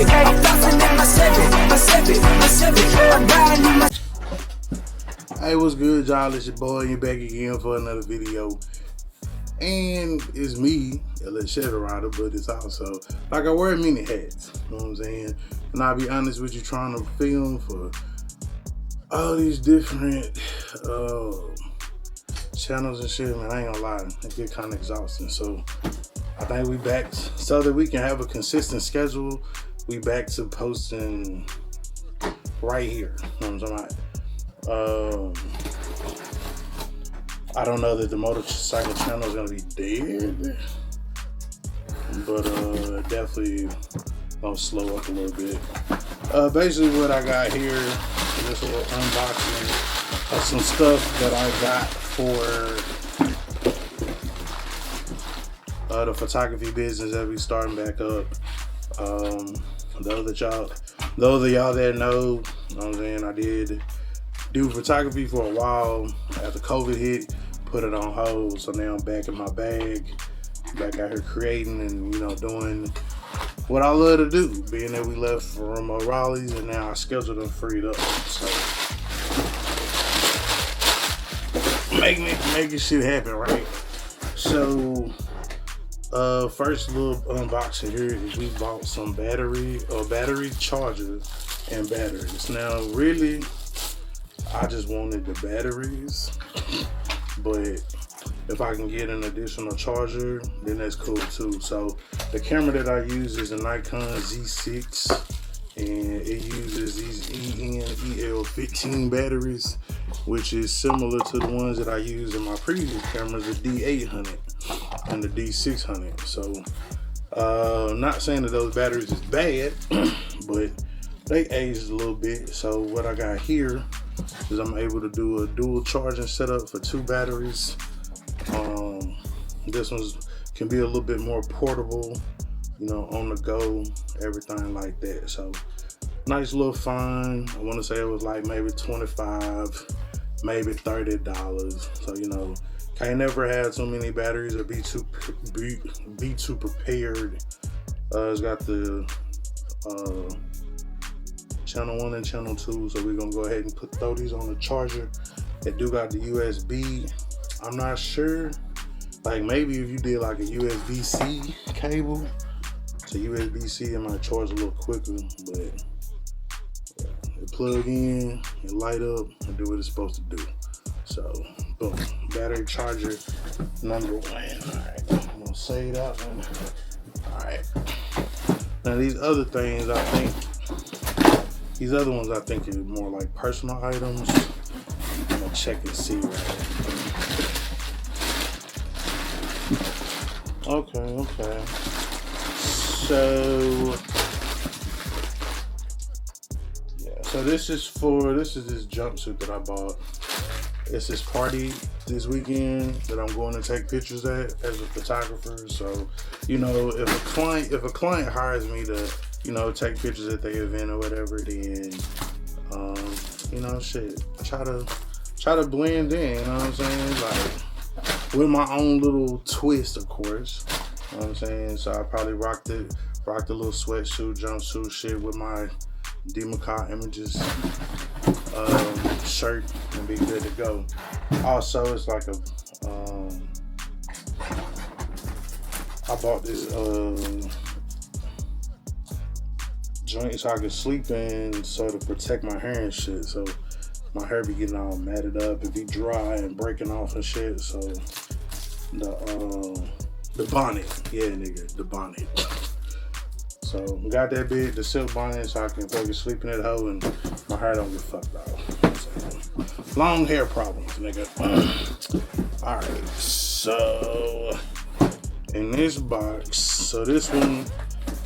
Civic. I'm bouncing in my Civic. I'm riding in my. Hey, what's good, y'all? It's your boy. You back again for another video. And it's me, a little shadow rider, but it's also like I wear many hats. You know what I'm saying? And I'll be honest with you, trying to film for all these different channels and shit, man, I ain't gonna lie, it get kind of exhausting. So I think we back so that we can have a consistent schedule. We back to posting right here. You know what I'm talking about? I don't know that the motorcycle channel is gonna be dead, but definitely gonna slow up a little bit. Basically what I got here is this little unboxing of some stuff that I got for the photography business that we starting back up. Those of y'all that know, you know what I'm saying, I did do photography for a while. After COVID hit, put it on hold. So now I'm back in my bag, back out here creating and, you know, doing what I love to do. Being that we left from Raleigh's and now our schedule done freed up. So making shit happen, right? So first little unboxing here is we bought some battery chargers and batteries. Now really, I just wanted the batteries, but if I can get an additional charger, then that's cool too. So the camera that I use is a Nikon Z6, and it uses these EL15 batteries, which is similar to the ones that I use in my previous cameras, the D800 and the D600. So not saying that those batteries is bad, but they aged a little bit. So what I got here is I'm able to do a dual charging setup for 2 batteries. This one can be a little bit more portable, you know, on the go, everything like that. So nice little find. I want to say it was like maybe $25, maybe $30. So, you know, can't never have too many batteries or be too prepared. It's got the channel 1 and channel 2, so we're gonna go ahead and throw these on the charger. It do got the USB. I'm not sure, like maybe if you did like a USB-C cable to USB-C, it might charge a little quicker, but it plug in, it light up, and do what it's supposed to do. So boom, battery charger number 1. All right, I'm gonna save that one. All right, now these other things, these other ones I think are more like personal items. I'm gonna check and see right here. Okay. So yeah, so this is this jumpsuit that I bought. It's this party this weekend that I'm going to take pictures at as a photographer. So, you know, if a client hires me to, you know, take pictures at their event or whatever, then you know, shit, I try to blend in, you know what I'm saying? Like with my own little twist, of course. You know what I'm saying? So I probably rock the little sweatsuit, jumpsuit shit with my Democrat Images shirt and be good to go. Also, it's like a I bought this joint so I can sleep in, so to protect my hair and shit. So my hair be getting all matted up, it be dry and breaking off and shit. So the bonnet, yeah, nigga, the bonnet. So we got that big, the silk bonnet, so I can fucking sleep in that hoe and my hair don't get fucked off. So, long hair problems, nigga. All right, so in this box, so this one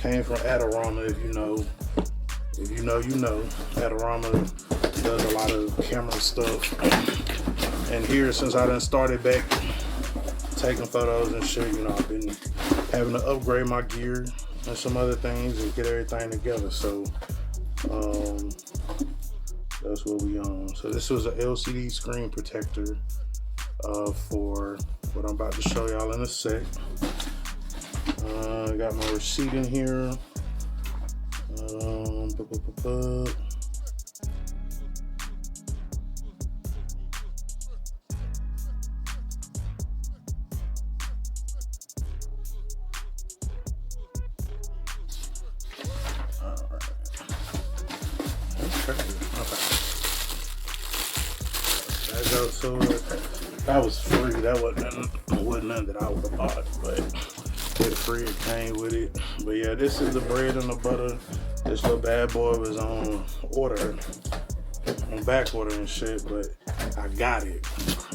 came from Adorama. If you know, you know. Adorama does a lot of camera stuff. And here, since I done started back taking photos and shit, you know, I've been having to upgrade my gear and some other things and get everything together. So that's what we on. So this was an LCD screen protector for what I'm about to show y'all in a sec. I got my receipt in here. bu- bu- bu- bu. So that was free. That wasn't nothing that I would have bought, but it's free. It came with it. But yeah, this is the bread and the butter. This little bad boy was on order, on back order and shit, but I got it.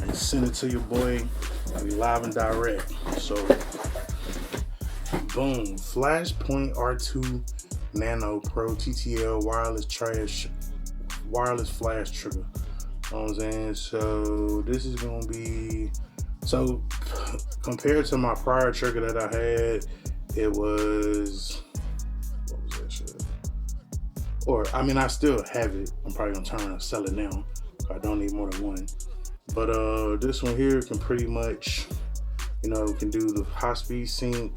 I sent it to your boy. I'll be live and direct. So boom, Flashpoint R2 Nano Pro TTL wireless flash trigger. You know what I'm saying? So this is gonna be, so compared to my prior trigger that I had, it was, what was that shit? Or I mean, I still have it. I'm probably gonna turn around and sell it now. I don't need more than one. But this one here can pretty much, you know, can do the high speed sync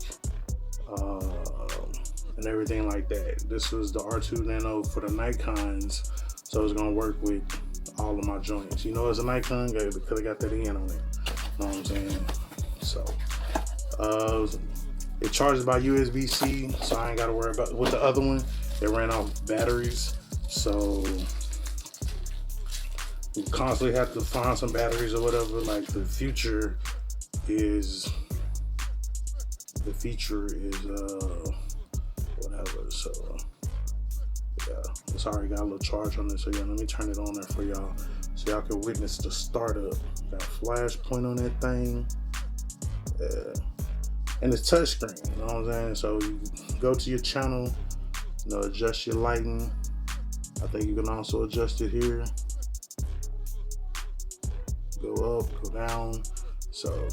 and everything like that. This was the R2 Nano for the Nikons, so it's gonna work with all of my joints. You know, it's a Nikon, because I got that in on it. You know what I'm saying? So, it charges by USB-C, so I ain't got to worry about. With the other one, it ran off batteries, so you constantly have to find some batteries or whatever. Like the feature is whatever. So yeah, it's already got a little charge on it. So yeah, let me turn it on there for y'all, so y'all can witness the startup. Got a flash point on that thing. Yeah. And it's touchscreen, you know what I'm saying? So you go to your channel, you know, adjust your lighting. I think you can also adjust it here. Go up, go down. So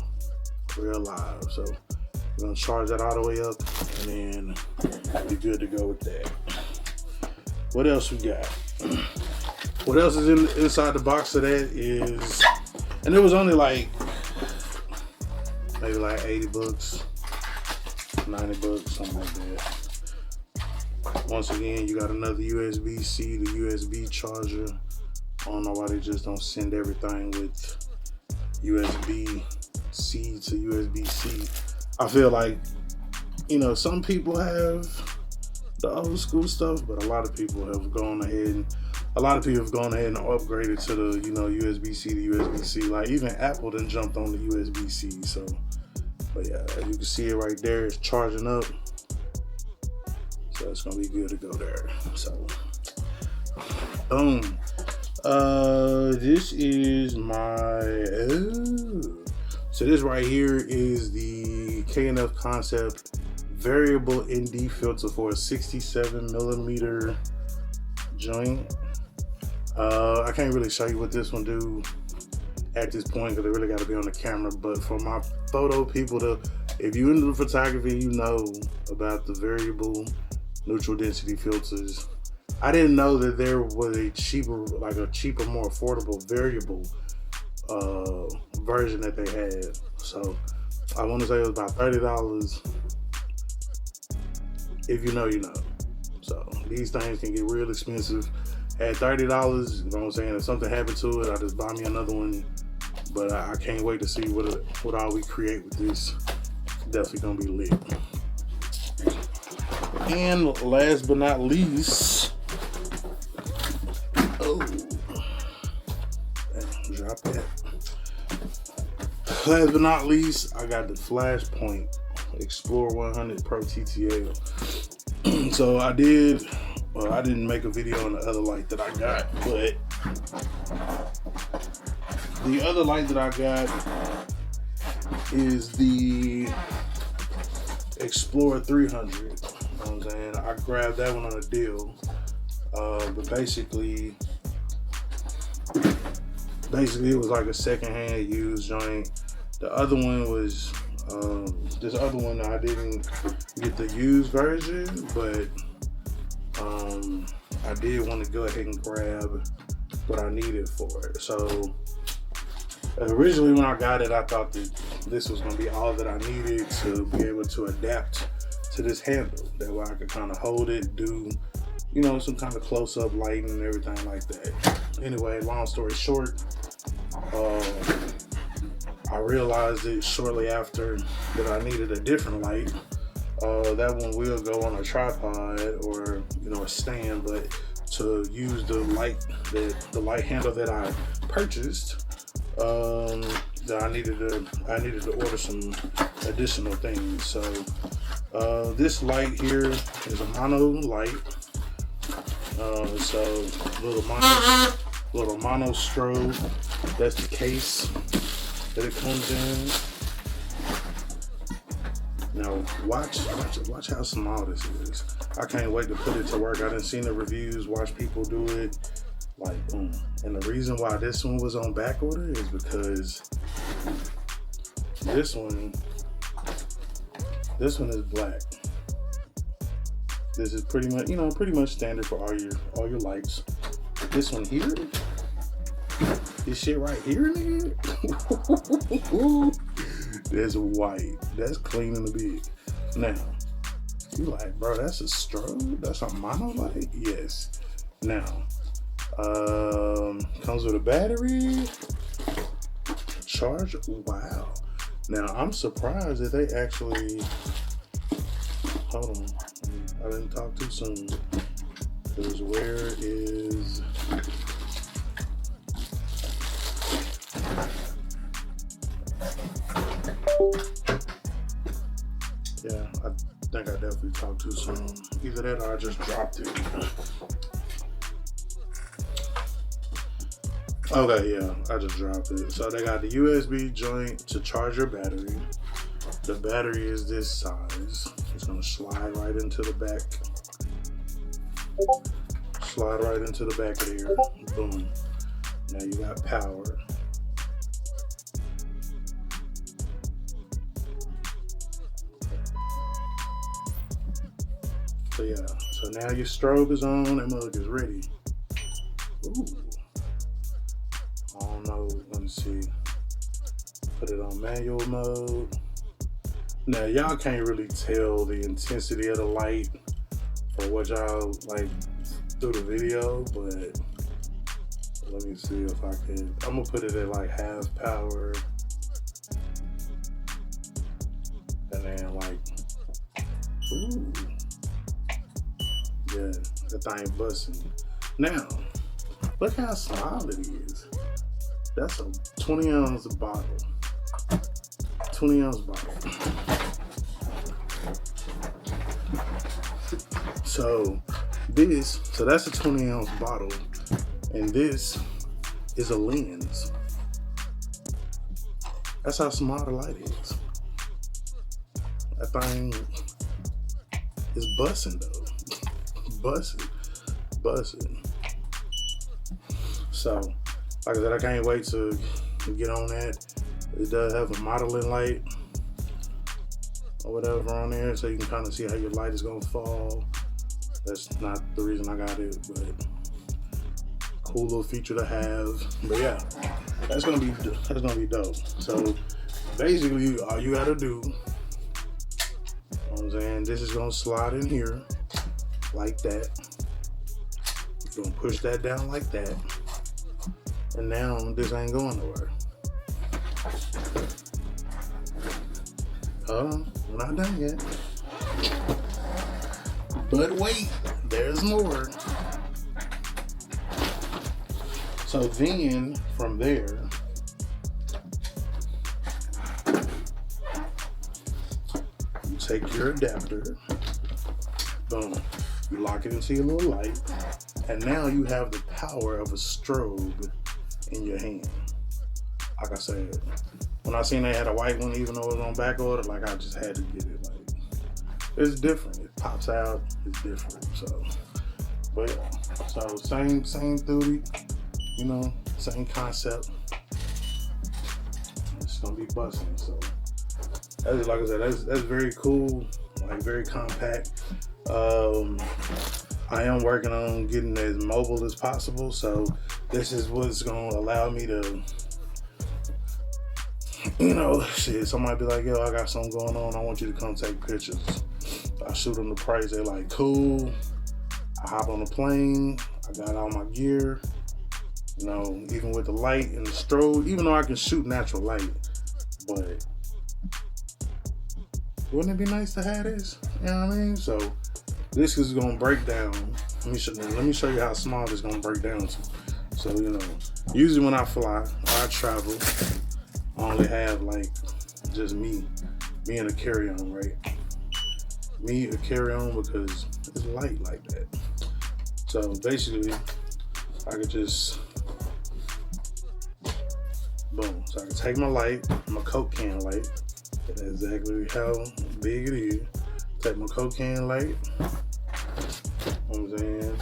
real live. So we're gonna charge that all the way up, and then be good to go with that. What else we got? What else is inside the box of that is, and it was only like maybe like 80 bucks, 90 bucks, something like that. Once again, you got another USB-C to USB charger. I don't know why they just don't send everything with USB-C to USB-C. I feel like, you know, some people have the old school stuff, but a lot of people have gone ahead and upgraded to the, you know, USB-C to USB-C. Like even Apple done jumped on the USB-C. So, but yeah, as you can see it right there, it's charging up. So it's gonna be good to go there. So, boom. This is my. So this right here is the K&F Concept variable ND filter for a 67mm joint. I can't really show you what this one do at this point because it really got to be on the camera. But for my photo people, if you're into photography, you know about the variable neutral density filters. I didn't know that there was a cheaper, more affordable variable version that they had. So I want to say it was about $30. If you know, you know. So these things can get real expensive. At $30, you know what I'm saying? If something happened to it, I just buy me another one. But I can't wait to see what all we create with this. It's definitely gonna be lit. And last but not least, drop that. Last but not least, I got the Flashpoint Explorer 100 Pro TTL. So I didn't make a video on the other light that I got, but the other light that I got is the Explorer 300. You know what I'm saying? I grabbed that one on a deal. But basically it was like a secondhand used joint. The other one was this other one I didn't get the used version, but I did want to go ahead and grab what I needed for it. So originally when I got it, I thought that this was going to be all that I needed to be able to adapt to this handle. That way I could kind of hold it, do you know, some kind of close-up lighting and everything like that. Anyway, long story short, I realized it shortly after that I needed a different light. That one will go on a tripod or, you know, a stand, but to use the light handle that I purchased, that I needed to order some additional things. So this light here is a mono light. So little mono strobe. That's the case that it comes in. Now watch how small this is. I can't wait to put it to work. I done seen the reviews, watch people do it. Like, boom. And the reason why this one was on back order is because this one is black. This is pretty much standard for all your lights. This one here, this shit right here, nigga. That's white. That's clean in the big. Now, you like, bro, that's a strobe? That's a mono light? Yes. Now, comes with a battery, charger. Wow. Now, I'm surprised that they actually, hold on, I didn't talk too soon. Because where is, yeah, I think I definitely talked too soon. Either that or I just dropped it. Okay, yeah, I just dropped it. So they got the USB joint to charge your battery. The battery is this size. It's gonna slide right into the back. Slide right into the back there. Boom. Now you got power. So yeah, so now your strobe is on, that mug is ready. Ooh. I don't know, let me see. Put it on manual mode. Now y'all can't really tell the intensity of the light for what y'all like through the video, but let me see if I can. I'm gonna put it at like half power. And then like, ooh. Yeah, that thing busting. Now, look how small it is. That's a 20 ounce bottle. 20 ounce bottle. So that's a 20 ounce bottle. And this is a lens. That's how small the light is. That thing is busting though. Busting. So, like I said, I can't wait to get on that. It does have a modeling light or whatever on there, so you can kind of see how your light is gonna fall. That's not the reason I got it, but cool little feature to have. But yeah, that's gonna be dope. So basically, all you gotta do, you know what I'm saying, this is gonna slide in here like that. You're gonna push that down like that, and now this ain't going nowhere. We're not done yet. But wait, there's more. So then from there, you take your adapter, boom, you lock it into your little light, and now you have the power of a strobe in your hand. Like I said, when I seen they had a white one, even though it was on back order, like I just had to get it. Like, it's different. It pops out. It's different. So, but yeah. So same theory, you know, same concept. It's gonna be busting. So that's, like I said, that's very cool. Like very compact. I am working on getting as mobile as possible. So this is what's gonna allow me to, you know, shit, somebody be like, yo, I got something going on. I want you to come take pictures. I shoot them the price. They're like, cool. I hop on the plane, I got all my gear, you know, even with the light and the strobe, even though I can shoot natural light, but wouldn't it be nice to have this? You know what I mean? So this is gonna break down. Let me show you how small this is gonna break down to. So, you know, usually when I fly or I travel, I only have like just me and a carry-on, right? Me a carry-on because it's light like that. So basically, I could just, boom. So I can take my light, my Coke can light. That's exactly how big it is. Take my Coke can light. You know what I'm saying?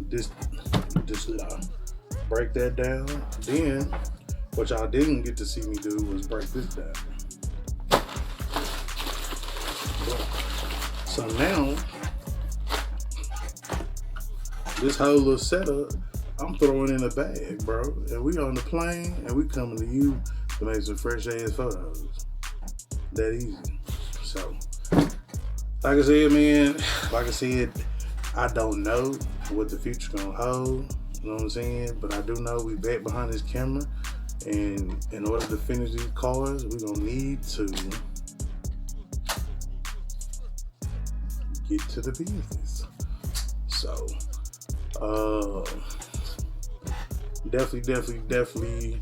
Just break that down. Then, what y'all didn't get to see me do was break this down. So now, this whole little setup, I'm throwing in a bag, bro. And we on the plane, and we coming to you to make some fresh ass photos. That easy. So, like I said, man, I don't know what the future gonna hold. You know what I'm saying? But I do know we back behind this camera, and in order to finish these cars, we're gonna need to get to the business. So, definitely,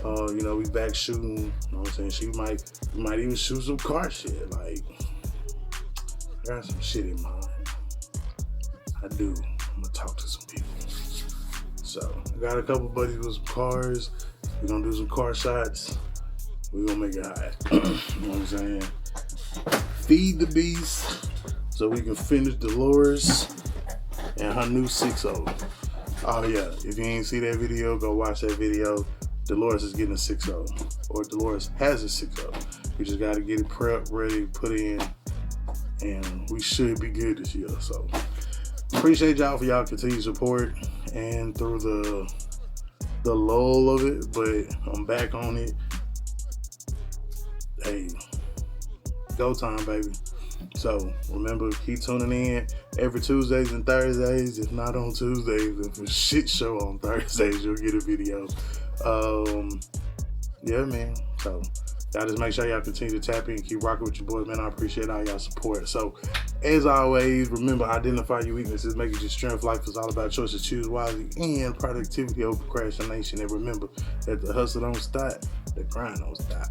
you know, we back shooting. You know what I'm saying? We might even shoot some car shit. Like, I got some shit in mind. I do. I'm gonna talk to some people. So, I got a couple buddies with some cars. We're gonna do some car shots. We're gonna make it hot. You know what I'm saying? Feed the beast so we can finish Dolores and her new 6.0. Oh yeah, if you ain't see that video, go watch that video. Dolores is getting a 6.0, or Dolores has a 6.0. We just gotta get it prepped, ready, put in, and we should be good this year. So appreciate y'all for y'all continued support and through the lull of it, but I'm back on it. Hey, go time, baby. So remember, keep tuning in every Tuesdays and Thursdays. If not on Tuesdays, if it's a shit show on Thursdays, you'll get a video. Yeah, man. So y'all just make sure y'all continue to tap in and keep rocking with your boys, man. I appreciate all y'all support. So as always, remember, identify your weaknesses, make it your strength. Life is all about choices. Choose wisely and productivity over procrastination. And remember that the hustle don't stop, the grind don't stop.